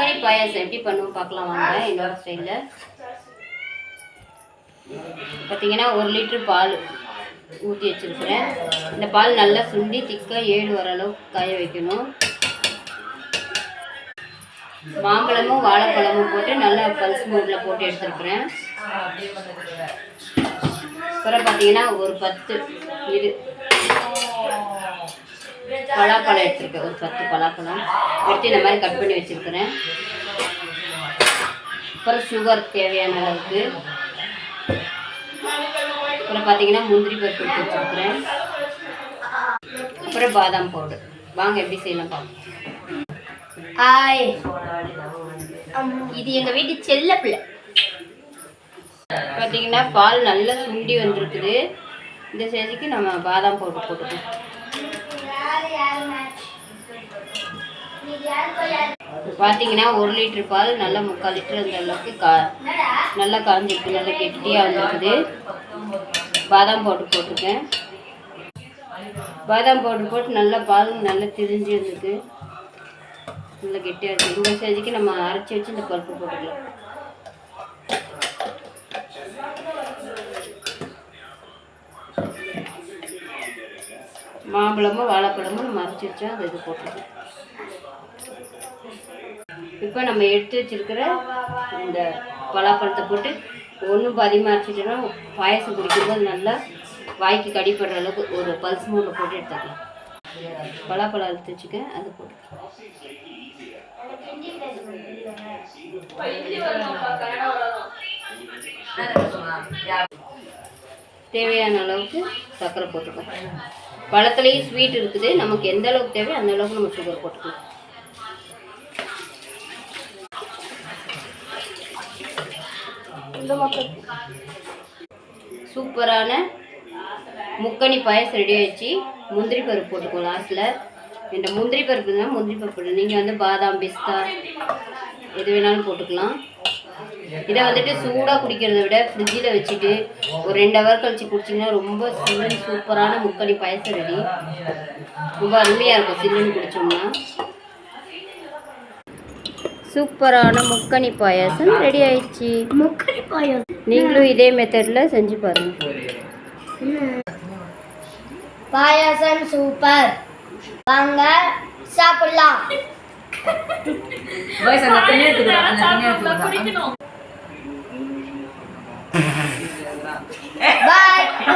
முக்கணி பாயாசம் எப்படி பண்ணுவோம் பார்க்கலாம் வாங்க. என்னோட ஸ்டைலில் பார்த்தீங்கன்னா 1 லிட்டர் பால் ஊற்றி வச்சுருக்கிறேன். இந்த பால் நல்லா சுண்டி திக்காக 7 வர அளவுக்கு காய வைக்கணும். மாம்பழமும் வாழைப்பழமும் போட்டு நல்லா பல்ஸ் மோடில் போட்டு எடுத்துருக்குறேன். அப்புறம் பார்த்தீங்கன்னா ஒரு 10 இது பலாப்பழம் எடுத்துருக்கேன். ஒரு 10 பலாப்பழம் எடுத்து இந்த மாதிரி கட் பண்ணி வச்சுருக்கிறேன். அப்புறம் சுகர் தேவையான அளவுக்கு. அப்புறம் பார்த்தீங்கன்னா முந்திரி பருப்பு எடுத்து வச்சுருக்கிறேன். அப்புறம் பாதாம் பவுடர். வாங்க எப்படி செய்யலாம் பார்ப்போம். ஹாய், இது எங்கள் வீட்டு செல்ல பிள்ளை. பார்த்தீங்கன்னா பால் நல்லா சுண்டி வந்துருக்குது. இந்த ஸ்டேஜுக்கு நம்ம பாதாம் பவுடர் போட்டுக்கணும். பார்த்தீங்கன்னா 1 லிட்டர் பால் நல்லா 3/4 லிட்டர் அந்த அளவுக்கு நல்லா காஞ்சிருக்கு. நல்லா கெட்டியாக வந்துருக்குது. பாதாம் பவுடர் போட்டிருக்கேன். பாதாம் பவுடர் போட்டு நல்லா பால் நல்லா திரிஞ்சு வந்துருக்கு. நல்லா கெட்டியாக இருக்குது. இந்த ஸ்டேஜுக்கு நம்ம அரைச்சி வச்சு இந்த பருப்பு போட்டுக்கலாம். மாம்பழமும் வாழைப்பழமும் நம்ம அரைச்சி வச்சா அதை இது போட்டுக்கலாம். இப்போ நம்ம எடுத்து வச்சிருக்கிற இந்த பலாப்பழத்தை போட்டு ஒன்றும் அதிகமாக அரைச்சிட்டோன்னா பாயசம் குடிக்கும்போது நல்லா வாய்க்கு கடிப்படுற அளவுக்கு ஒரு பல்ஸ் மோடில் போட்டு எடுத்துக்கலாம். பலாப்பழம் எடுத்து வச்சுக்க, அதை போட்டு தேவையான அளவுக்கு சர்க்கரை போட்டுக்கலாம். பழத்துலேயும் ஸ்வீட் இருக்குது. நமக்கு எந்த அளவுக்கு தேவையோ அந்த அளவுக்கு நம்ம சுகர் போட்டுக்கலாம். சூப்பரான முக்கணி பாயசம் ரெடி ஆயிடுச்சு. முந்திரி பருப்பு போட்டுக்கோ லாஸ்ட்டில். இந்த முந்திரி பருப்பு தான் முந்திரி பருப்பு. நீங்கள் வந்து பாதாம் பிஸ்தா எது வேணாலும் போட்டுக்கலாம். இதை வந்துட்டு சூடாக குடிக்கிறத விட ஃப்ரிட்ஜில் வச்சுட்டு ஒரு 2 ஹவர் கழிச்சு குடிச்சிங்கன்னா ரொம்ப சில்லுன்னு சூப்பரான முக்கணி பாயசம் ரெடி. ரொம்ப அருமையாக இருக்கும் சில்லுன்னு குடித்தோம்னா. சூப்பரான முக்கணி பாயாசம் ரெடி ஆயிடுச்சு. முக்கணி பாயாசம் நீங்களும் இதே மெத்தடில் செஞ்சு பாருங்க. பாயாசம் சூப்பர், வாங்க சாப்பிடலாம். பாய்.